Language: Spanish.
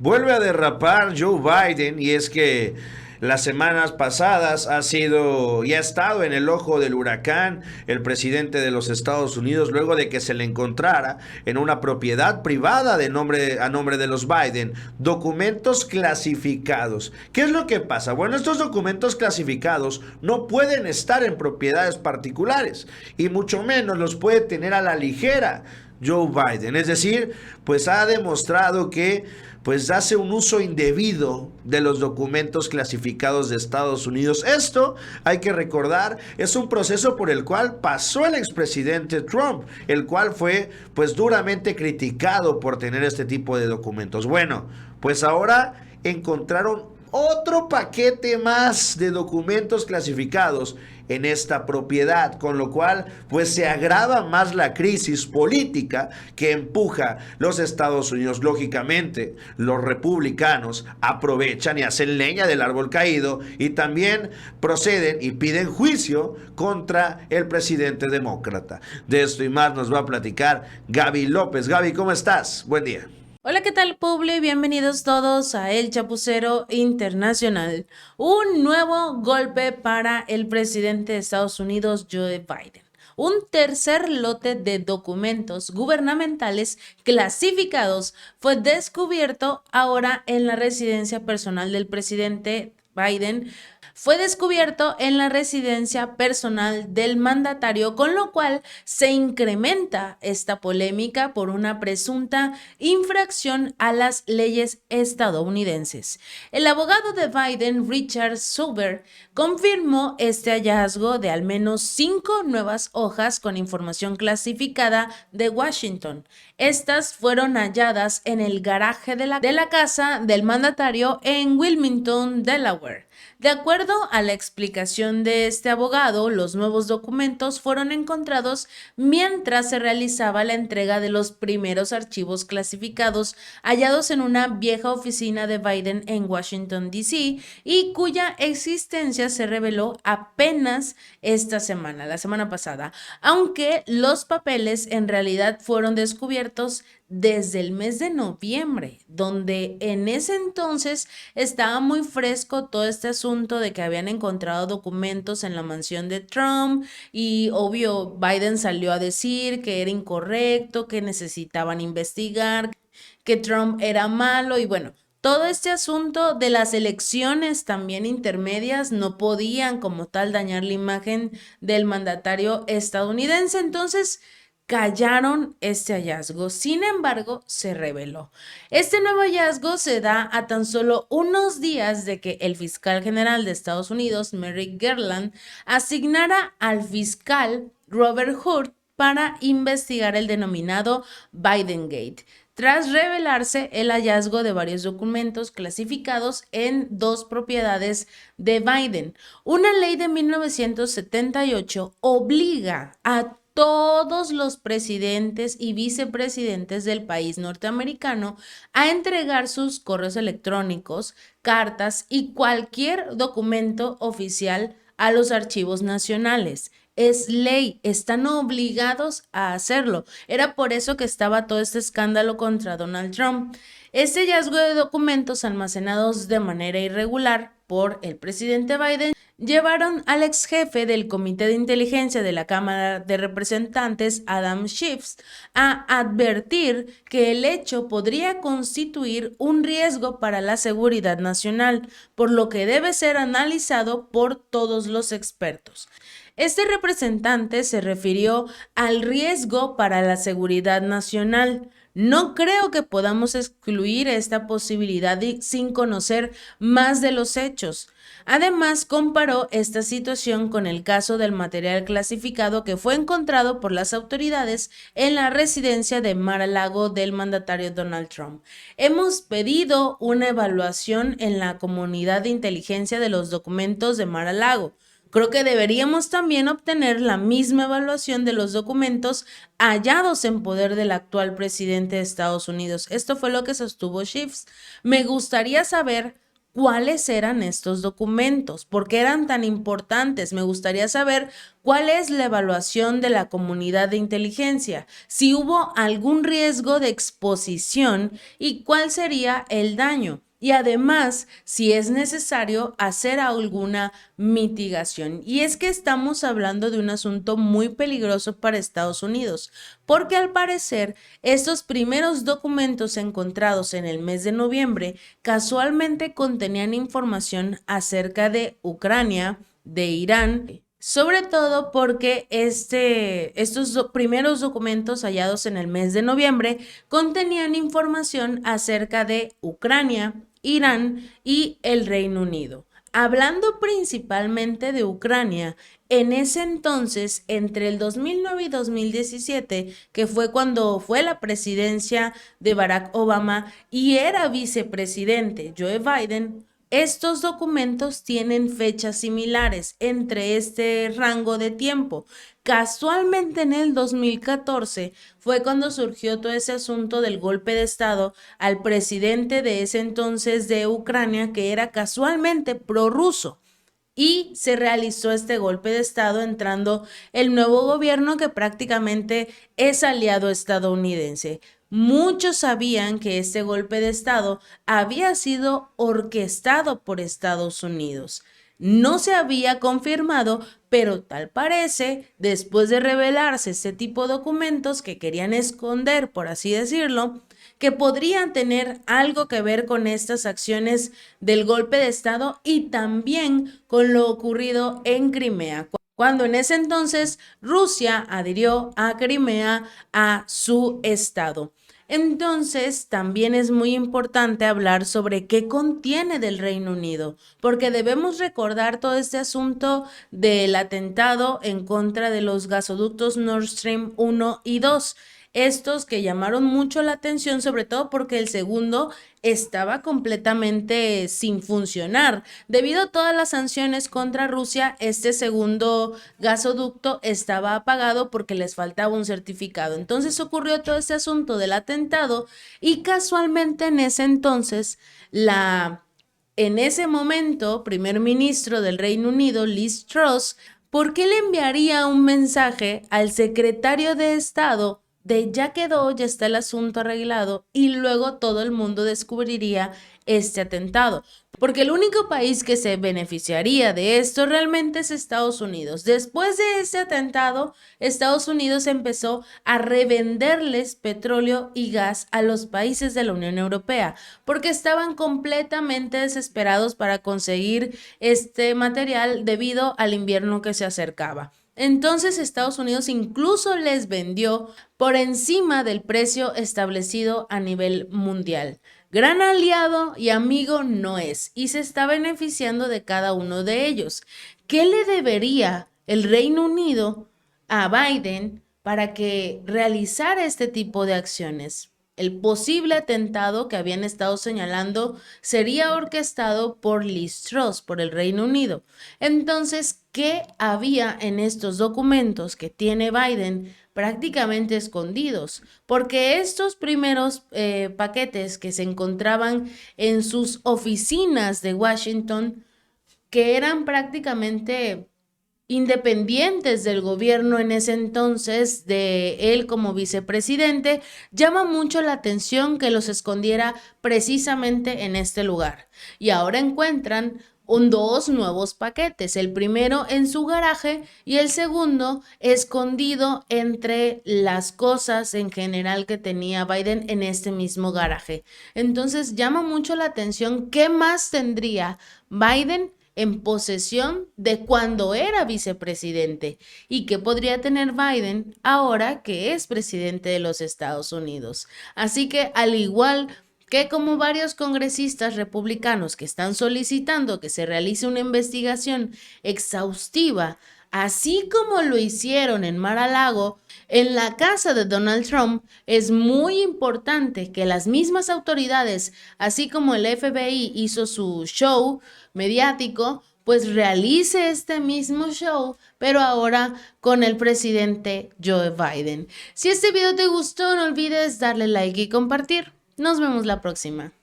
Vuelve a derrapar Joe Biden y es que las semanas pasadas ha sido y ha estado en el ojo del huracán el presidente de los Estados Unidos luego de que se le encontrara en una propiedad privada a nombre de los Biden documentos clasificados. ¿Qué es lo que pasa? Bueno, estos documentos clasificados no pueden estar en propiedades particulares y mucho menos los puede tener a la ligera Joe Biden. Es decir, pues ha demostrado que pues hace un uso indebido de los documentos clasificados de Estados Unidos. Esto, hay que recordar, es un proceso por el cual pasó el expresidente Trump, el cual fue pues duramente criticado por tener este tipo de documentos. Bueno, pues ahora encontraron otro paquete más de documentos clasificados en esta propiedad, con lo cual pues se agrava más la crisis política que empuja los Estados Unidos. Lógicamente, los republicanos aprovechan y hacen leña del árbol caído y también proceden y piden juicio contra el presidente demócrata. De esto y más nos va a platicar Gaby López. Gaby, ¿cómo estás? Buen día. Hola, ¿qué tal, Publi? Bienvenidos todos a El Chapucero Internacional. Un nuevo golpe para el presidente de Estados Unidos, Joe Biden. Un tercer lote de documentos gubernamentales clasificados fue descubierto ahora en la residencia personal del presidente Biden. Fue descubierto en la residencia personal del mandatario, con lo cual se incrementa esta polémica por una presunta infracción a las leyes estadounidenses. El abogado de Biden, Richard Suber, confirmó este hallazgo de al menos 5 nuevas hojas con información clasificada de Washington. Estas fueron halladas en el garaje de la casa del mandatario en Wilmington, Delaware. De acuerdo a la explicación de este abogado, los nuevos documentos fueron encontrados mientras se realizaba la entrega de los primeros archivos clasificados hallados en una vieja oficina de Biden en Washington, D.C. y cuya existencia se reveló apenas la semana pasada, aunque los papeles en realidad fueron descubiertos desde el mes de noviembre, donde en ese entonces estaba muy fresco todo este asunto de que habían encontrado documentos en la mansión de Trump y obvio Biden salió a decir que era incorrecto, que necesitaban investigar, que Trump era malo y bueno. Todo este asunto de las elecciones también intermedias no podían como tal dañar la imagen del mandatario estadounidense, entonces callaron este hallazgo. Sin embargo, se reveló. Este nuevo hallazgo se da a tan solo unos días de que el fiscal general de Estados Unidos, Merrick Garland, asignara al fiscal Robert Hur para investigar el denominado Biden Gate, tras revelarse el hallazgo de varios documentos clasificados en 2 propiedades de Biden. Una ley de 1978 obliga a todos los presidentes y vicepresidentes del país norteamericano a entregar sus correos electrónicos, cartas y cualquier documento oficial a los archivos nacionales. Es ley, están obligados a hacerlo. Era por eso que estaba todo este escándalo contra Donald Trump. Este hallazgo de documentos almacenados de manera irregular por el presidente Biden llevaron al ex jefe del Comité de Inteligencia de la Cámara de Representantes, Adam Schiff, a advertir que el hecho podría constituir un riesgo para la seguridad nacional, por lo que debe ser analizado por todos los expertos. Este representante se refirió al riesgo para la seguridad nacional. No creo que podamos excluir esta posibilidad sin conocer más de los hechos. Además, comparó esta situación con el caso del material clasificado que fue encontrado por las autoridades en la residencia de Mar-a-Lago del mandatario Donald Trump. Hemos pedido una evaluación en la comunidad de inteligencia de los documentos de Mar-a-Lago. Creo que deberíamos también obtener la misma evaluación de los documentos hallados en poder del actual presidente de Estados Unidos. Esto fue lo que sostuvo Schiff. Me gustaría saber cuáles eran estos documentos, por qué eran tan importantes. Me gustaría saber cuál es la evaluación de la comunidad de inteligencia, si hubo algún riesgo de exposición y cuál sería el daño. Y además, si es necesario hacer alguna mitigación. Y es que estamos hablando de un asunto muy peligroso para Estados Unidos, porque al parecer estos primeros documentos encontrados en el mes de noviembre casualmente contenían información acerca de Ucrania, de Irán, sobre todo porque estos primeros documentos hallados en el mes de noviembre contenían información acerca de Ucrania, Irán y el Reino Unido. Hablando principalmente de Ucrania, en ese entonces, entre el 2009 y 2017, que fue cuando fue la presidencia de Barack Obama y era vicepresidente Joe Biden, estos documentos tienen fechas similares entre este rango de tiempo. Casualmente en el 2014 fue cuando surgió todo ese asunto del golpe de Estado al presidente de ese entonces de Ucrania, que era casualmente prorruso. Y se realizó este golpe de Estado entrando el nuevo gobierno que prácticamente es aliado estadounidense. Muchos sabían que este golpe de Estado había sido orquestado por Estados Unidos. No se había confirmado, pero tal parece, después de revelarse este tipo de documentos que querían esconder, por así decirlo, que podrían tener algo que ver con estas acciones del golpe de Estado y también con lo ocurrido en Crimea, cuando en ese entonces Rusia adhirió a Crimea a su estado. Entonces, también es muy importante hablar sobre qué contiene del Reino Unido, porque debemos recordar todo este asunto del atentado en contra de los gasoductos Nord Stream 1 y 2. Estos que llamaron mucho la atención, sobre todo porque el segundo estaba completamente sin funcionar. Debido a todas las sanciones contra Rusia, este segundo gasoducto estaba apagado porque les faltaba un certificado. Entonces ocurrió todo este asunto del atentado y casualmente en ese entonces en ese momento, primer ministro del Reino Unido, Liz Truss, ¿por qué le enviaría un mensaje al secretario de Estado de ya quedó, ya está el asunto arreglado y luego todo el mundo descubriría este atentado? Porque el único país que se beneficiaría de esto realmente es Estados Unidos. Después de este atentado, Estados Unidos empezó a revenderles petróleo y gas a los países de la Unión Europea porque estaban completamente desesperados para conseguir este material debido al invierno que se acercaba. Entonces Estados Unidos incluso les vendió por encima del precio establecido a nivel mundial. Gran aliado y amigo no es, y se está beneficiando de cada uno de ellos. ¿Qué le debería el Reino Unido a Biden para que realizara este tipo de acciones? El posible atentado que habían estado señalando sería orquestado por Liz Truss, por el Reino Unido. Entonces, ¿qué había en estos documentos que tiene Biden prácticamente escondidos? Porque estos primeros paquetes que se encontraban en sus oficinas de Washington, que eran prácticamente independientes del gobierno en ese entonces, de él como vicepresidente, llama mucho la atención que los escondiera precisamente en este lugar. Y ahora encuentran dos nuevos paquetes, el primero en su garaje y el segundo escondido entre las cosas en general que tenía Biden en este mismo garaje. Entonces llama mucho la atención qué más tendría Biden en posesión de cuando era vicepresidente y qué podría tener Biden ahora que es presidente de los Estados Unidos. Así que al igual que como varios congresistas republicanos que están solicitando que se realice una investigación exhaustiva, así como lo hicieron en Mar-a-Lago, en la casa de Donald Trump, es muy importante que las mismas autoridades, así como el FBI hizo su show mediático, pues realice este mismo show, pero ahora con el presidente Joe Biden. Si este video te gustó, no olvides darle like y compartir. Nos vemos la próxima.